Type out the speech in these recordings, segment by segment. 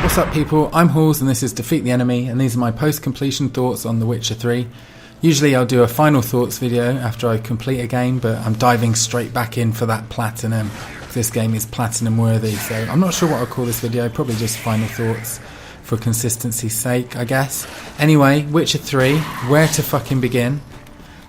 What's up people, I'm Halls and this is Defeat the Enemy, and these are my post-completion thoughts on The Witcher 3. Usually I'll do a final thoughts video after I complete a game, but I'm diving straight back in for that platinum. This game is platinum worthy, so I'm not sure what I'll call this video, probably just final thoughts for consistency's sake, I guess. Anyway, Witcher 3, where to fucking begin?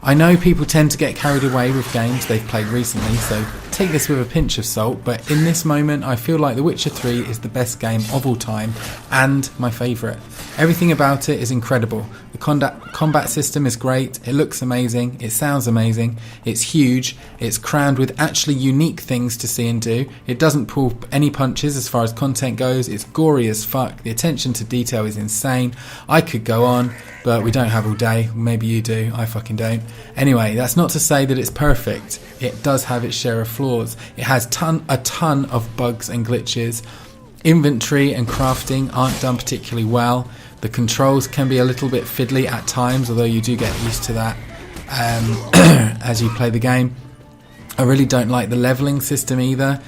I know people tend to get carried away with games they've played recently, so take this with a pinch of salt, but in this moment I feel like The Witcher 3 is the best game of all time, and my favourite. Everything about it is incredible. The combat system is great, it looks amazing, it sounds amazing, it's huge, it's crammed with actually unique things to see and do, it doesn't pull any punches as far as content goes, it's gory as fuck, the attention to detail is insane. I could go on, but we don't have all day. Maybe you do, I fucking don't. Anyway, that's not to say that it's perfect. It does have its share of flaws. It has a ton of bugs and glitches. Inventory and crafting aren't done particularly well. The controls can be a little bit fiddly at times, although you do get used to that as you play the game. I really don't like the levelling system either.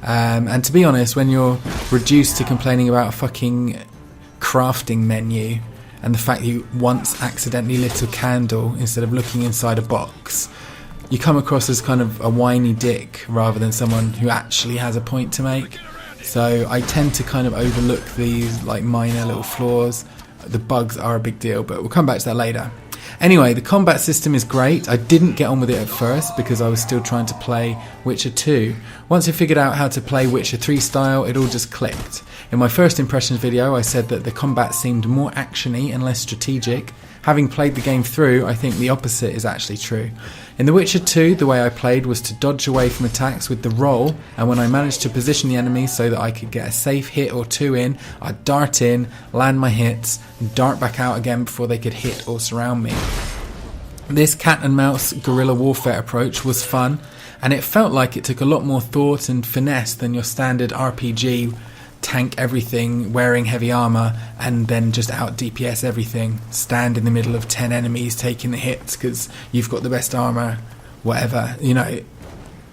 And to be honest, when you're reduced to complaining about a fucking crafting menu and the fact you once accidentally lit a candle instead of looking inside a box, you come across as kind of a whiny dick rather than someone who actually has a point to make. So I tend to kind of overlook these like minor little flaws. The bugs are a big deal, but we'll come back to that later. Anyway, the combat system is great. I didn't get on with it at first because I was still trying to play Witcher 2. Once I figured out how to play Witcher 3 style, it all just clicked. In my first impressions video, I said that the combat seemed more actiony and less strategic. Having played the game through, I think the opposite is actually true. In The Witcher 2, the way I played was to dodge away from attacks with the roll, and when I managed to position the enemy so that I could get a safe hit or two in, I'd dart in, land my hits, and dart back out again before they could hit or surround me. This cat and mouse guerrilla warfare approach was fun, and it felt like it took a lot more thought and finesse than your standard RPG tank everything, wearing heavy armour, and then just out DPS everything, stand in the middle of 10 enemies taking the hits because you've got the best armour, whatever, you know,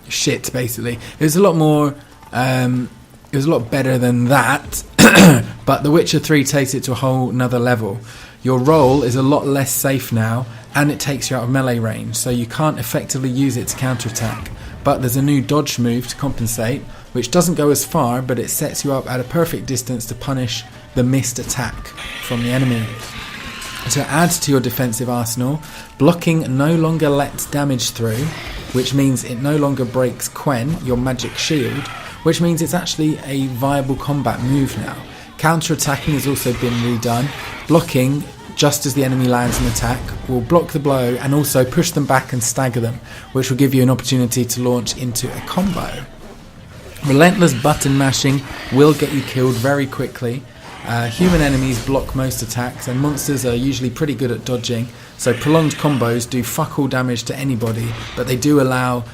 shit basically. It was a lot more, it was a lot better than that, but The Witcher 3 takes it to a whole nother level. Your roll is a lot less safe now, and it takes you out of melee range, so you can't effectively use it to counterattack. But there's a new dodge move to compensate, which doesn't go as far, but it sets you up at a perfect distance to punish the missed attack from the enemy. To add to your defensive arsenal, blocking no longer lets damage through, which means it no longer breaks Quen, your magic shield, which means it's actually a viable combat move now. Counter-attacking has also been redone. Blocking, just as the enemy lands an attack, will block the blow and also push them back and stagger them, which will give you an opportunity to launch into a combo. Relentless button mashing will get you killed very quickly. Human enemies block most attacks, and monsters are usually pretty good at dodging, so prolonged combos do fuck all damage to anybody, but they do allow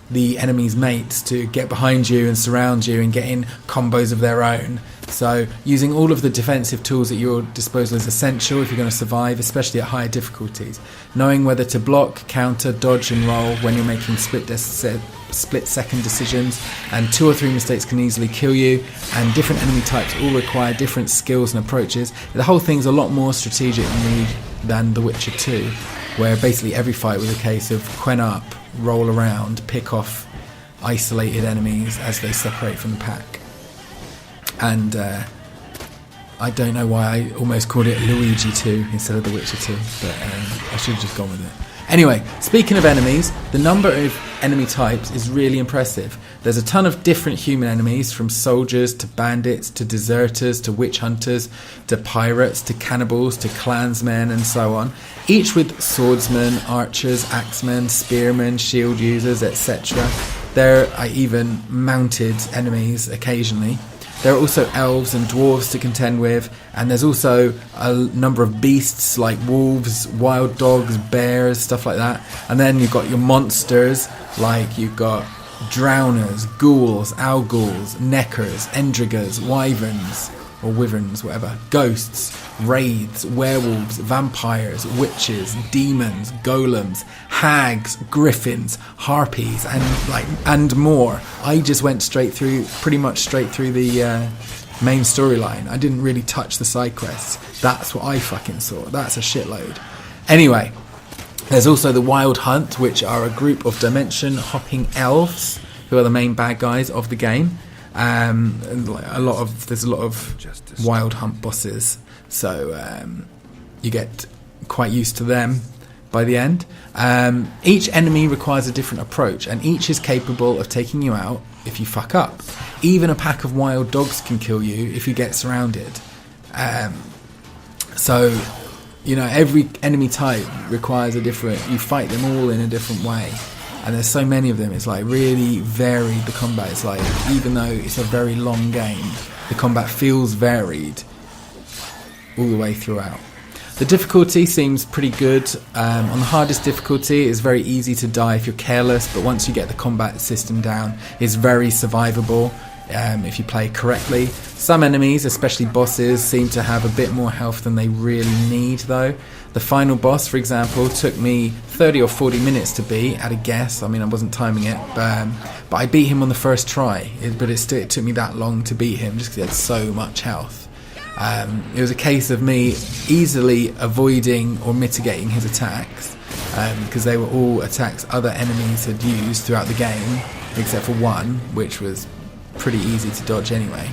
the enemy's mates to get behind you and surround you and get in combos of their own. So using all of the defensive tools at your disposal is essential if you're going to survive, especially at higher difficulties. Knowing whether to block, counter, dodge and roll when you're making split-second decisions, and 2 or 3 mistakes can easily kill you, and different enemy types all require different skills and approaches. The whole thing's a lot more strategic than The Witcher 2, where basically every fight was a case of quen up, roll around, pick off isolated enemies as they separate from the pack. And I don't know why I almost called it Luigi 2 instead of The Witcher 2, but I should have just gone with it. Anyway, speaking of enemies, the number of enemy types is really impressive. There's a ton of different human enemies, from soldiers to bandits to deserters to witch hunters to pirates to cannibals to clansmen and so on, each with swordsmen, archers, axemen, spearmen, shield users, etc. There are even mounted enemies occasionally. There are also elves and dwarves to contend with, and there's also a number of beasts like wolves, wild dogs, bears, stuff like that. And then you've got your monsters, like you've got drowners, ghouls, owlghouls, neckers, endriggers, wyverns, or wyverns, whatever, ghosts, wraiths, werewolves, vampires, witches, demons, golems, hags, griffins, harpies, and more. I just went pretty much straight through the main storyline. I didn't really touch the side quests. That's what I fucking saw. That's a shitload. Anyway, there's also the Wild Hunt, which are a group of dimension-hopping elves who are the main bad guys of the game. There's a lot of Wild Hunt bosses, so you get quite used to them by the end. Each enemy requires a different approach, and each is capable of taking you out if you fuck up. Even a pack of wild dogs can kill you if you get surrounded. So, you know, every enemy type requires a different... You fight them all in a different way. And there's so many of them, it's like really varied, the combat. It's like, even though it's a very long game, the combat feels varied all the way throughout. The difficulty seems pretty good. On the hardest difficulty, it's very easy to die if you're careless, but once you get the combat system down, it's very survivable if you play correctly. Some enemies, especially bosses, seem to have a bit more health than they really need though. The final boss, for example, took me 30 or 40 minutes to beat at a guess. I mean, I wasn't timing it, but I beat him on the first try. It took me that long to beat him just because he had so much health. It was a case of me easily avoiding or mitigating his attacks because they were all attacks other enemies had used throughout the game, except for one, which was pretty easy to dodge anyway.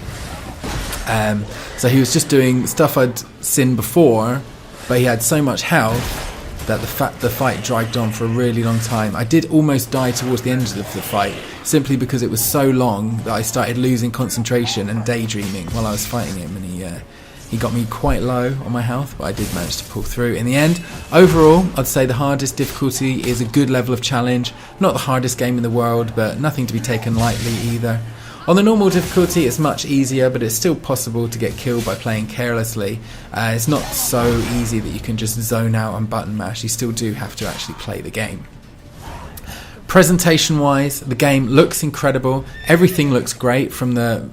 So he was just doing stuff I'd seen before, but he had so much health that the fight dragged on for a really long time. I did almost die towards the end of the fight, simply because it was so long that I started losing concentration and daydreaming while I was fighting him, and he got me quite low on my health, but I did manage to pull through in the end. Overall, I'd say the hardest difficulty is a good level of challenge. Not the hardest game in the world, but nothing to be taken lightly either. On the normal difficulty, it's much easier, but it's still possible to get killed by playing carelessly. It's not so easy that you can just zone out and button mash. You still do have to actually play the game. Presentation-wise, the game looks incredible. Everything looks great, from the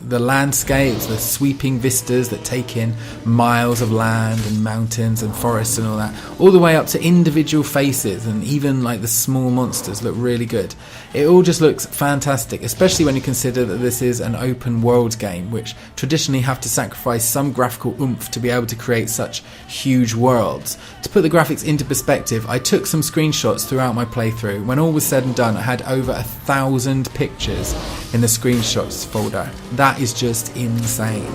landscapes, the sweeping vistas that take in miles of land and mountains and forests and all that, all the way up to individual faces, and even like the small monsters look really good. It all just looks fantastic, especially when you consider that this is an open world game, which traditionally have to sacrifice some graphical oomph to be able to create such huge worlds. To put the graphics into perspective, I took some screenshots throughout my playthrough. When all was said and done, I had over 1,000 pictures in the screenshots folder. That is just insane.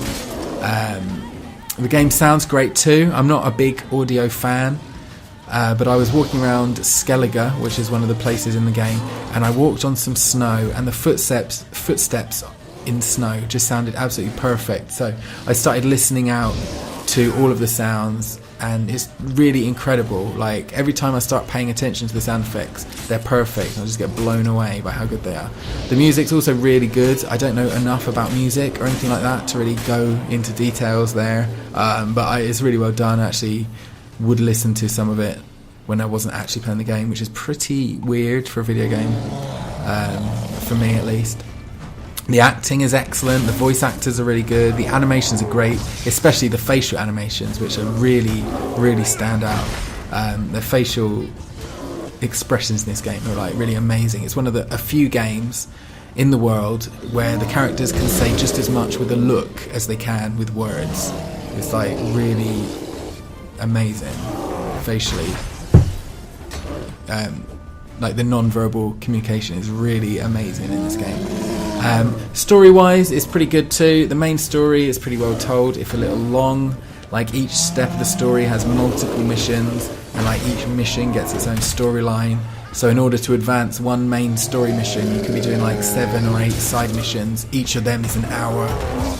The game sounds great too. I'm not a big audio fan, but I was walking around Skellige, which is one of the places in the game, and I walked on some snow, and the footsteps in snow just sounded absolutely perfect. So I started listening out to all of the sounds, and it's really incredible. Like, every time I start paying attention to the sound effects, they're perfect. I just get blown away by how good they are. The music's also really good. I don't know enough about music or anything like that to really go into details there, but it's really well done. I actually would listen to some of it when I wasn't actually playing the game, which is pretty weird for a video game, for me at least. The acting is excellent, the voice actors are really good, the animations are great, especially the facial animations, which are really, really stand out. The facial expressions in this game are like really amazing. It's one of a few games in the world where the characters can say just as much with a look as they can with words. It's like really amazing facially. Like the non-verbal communication is really amazing in this game. Story-wise, it's pretty good too. The main story is pretty well told, if a little long. Like, each step of the story has multiple missions, and like each mission gets its own storyline. So in order to advance one main story mission, you could be doing like 7 or 8 side missions. Each of them is an hour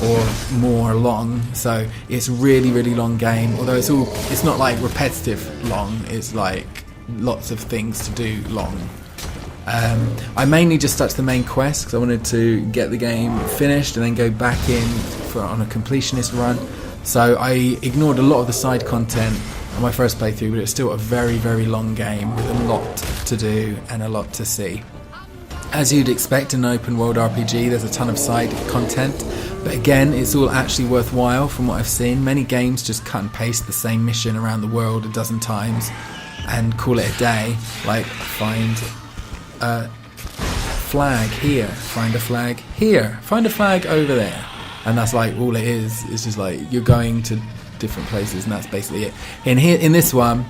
or more long. So it's really, really long game. Although it's not like repetitive long. It's like lots of things to do long. I mainly just stuck to the main quest because I wanted to get the game finished and then go back in on a completionist run. So I ignored a lot of the side content on my first playthrough, but it's still a very, very long game with a lot to do and a lot to see. As you'd expect in an open world RPG, there's a ton of side content, but again, it's all actually worthwhile from what I've seen. Many games just cut and paste the same mission around the world a dozen times and call it a day, like find a flag here, find a flag here, find a flag over there. and that's like all it is. It's just like you're going to different places, and that's basically it. In this one,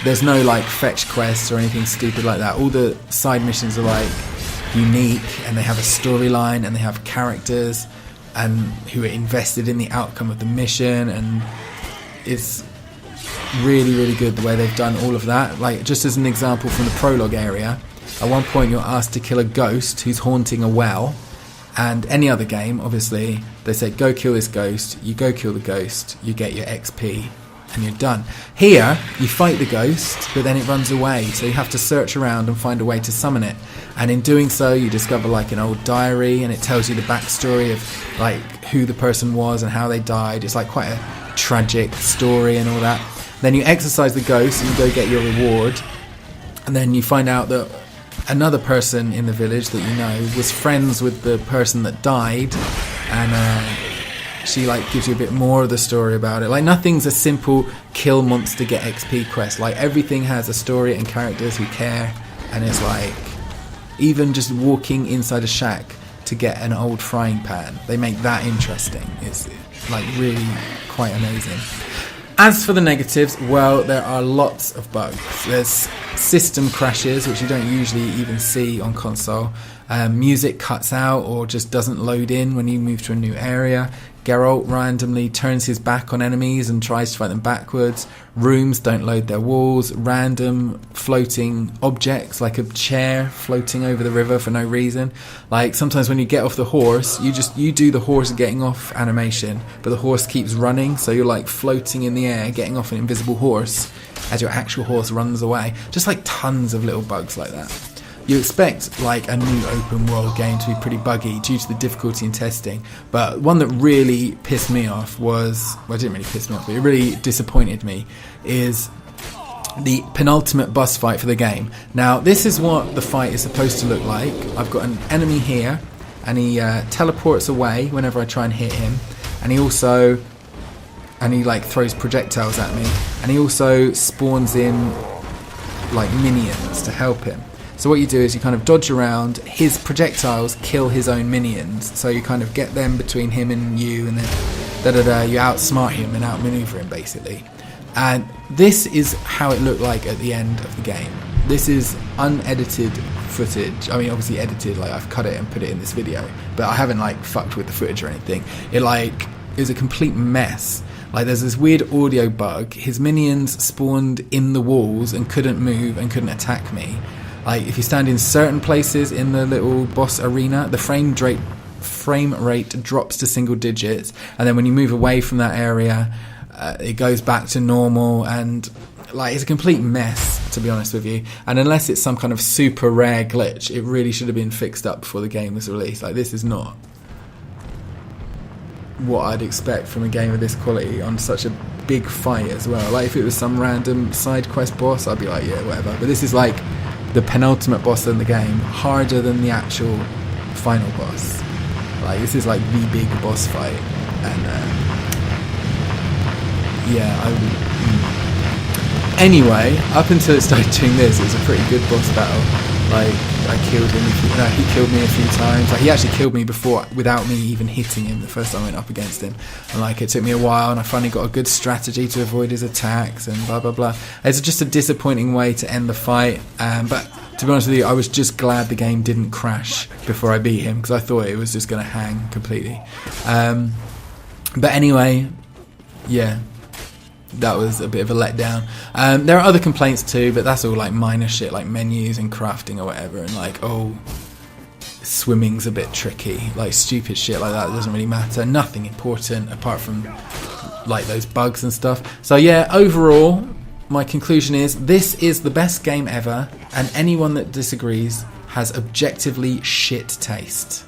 there's no like fetch quests or anything stupid like that. All the side missions are like unique, and they have a storyline, and they have characters and who are invested in the outcome of the mission, and it's really, really good the way they've done all of that. Like, just as an example from the prologue area, at one point you're asked to kill a ghost who's haunting a well, and any other game, obviously, they say go kill this ghost, you go kill the ghost, you get your XP, and you're done. Here, you fight the ghost, but then it runs away, so you have to search around and find a way to summon it. And in doing so, you discover like an old diary, and it tells you the backstory of like who the person was and how they died. It's like quite a tragic story and all that. Then you exorcise the ghost and you go get your reward, and then you find out that another person in the village that you know was friends with the person that died, and she like gives you a bit more of the story about it. Like, nothing's a simple kill monster get XP quest. Like, everything has a story and characters who care, and it's like even just walking inside a shack to get an old frying pan, they make that interesting. It's like really quite amazing. As for the negatives, well, there are lots of bugs. There's system crashes, which you don't usually even see on console. Music cuts out or just doesn't load in when you move to a new area. Geralt randomly turns his back on enemies and tries to fight them backwards. Rooms don't load their walls. Random floating objects, like a chair floating over the river for no reason. Like, sometimes when you get off the horse, you do the horse getting off animation, but the horse keeps running, so you're like floating in the air, getting off an invisible horse as your actual horse runs away. Just like tons of little bugs like that. You expect like a new open world game to be pretty buggy due to the difficulty in testing, but one that really pissed me off was, well, it didn't really piss me off, but it really disappointed me, is the penultimate boss fight for the game. Now, this is what the fight is supposed to look like. I've got an enemy here, and he teleports away whenever I try and hit him, and he like throws projectiles at me, and he also spawns in like minions to help him. So what you do is you kind of dodge around, his projectiles kill his own minions, so you kind of get them between him and you, and then you outsmart him and outmaneuver him basically. And this is how it looked like at the end of the game. This is unedited footage. I mean, obviously edited, like I've cut it and put it in this video, but I haven't like fucked with the footage or anything. It was a complete mess. Like, there's this weird audio bug. His minions spawned in the walls and couldn't move and couldn't attack me. Like, if you stand in certain places in the little boss arena, the frame rate drops to single digits, and then when you move away from that area, it goes back to normal, and like, it's a complete mess, to be honest with you. And unless it's some kind of super rare glitch, it really should have been fixed up before the game was released. Like, this is not what I'd expect from a game of this quality on such a big fight as well. Like, if it was some random side quest boss, I'd be like, yeah, whatever. But this is like the penultimate boss in the game, harder than the actual final boss. Like, this is like the big boss fight, and anyway, up until it started doing this, it was a pretty good boss battle. Like, I killed him, he killed me a few times. Like, he actually killed me before without me even hitting him the first time I went up against him. And like, it took me a while, and I finally got a good strategy to avoid his attacks and blah blah blah. It's just a disappointing way to end the fight, but to be honest with you, I was just glad the game didn't crash before I beat him, because I thought it was just going to hang completely. But anyway, yeah, that was a bit of a letdown. There are other complaints too, but that's all like minor shit, like menus and crafting or whatever, and like, oh, swimming's a bit tricky, like stupid shit like that doesn't really matter. Nothing important apart from like those bugs and stuff. So yeah, overall, my conclusion is this is the best game ever, and anyone that disagrees has objectively shit taste.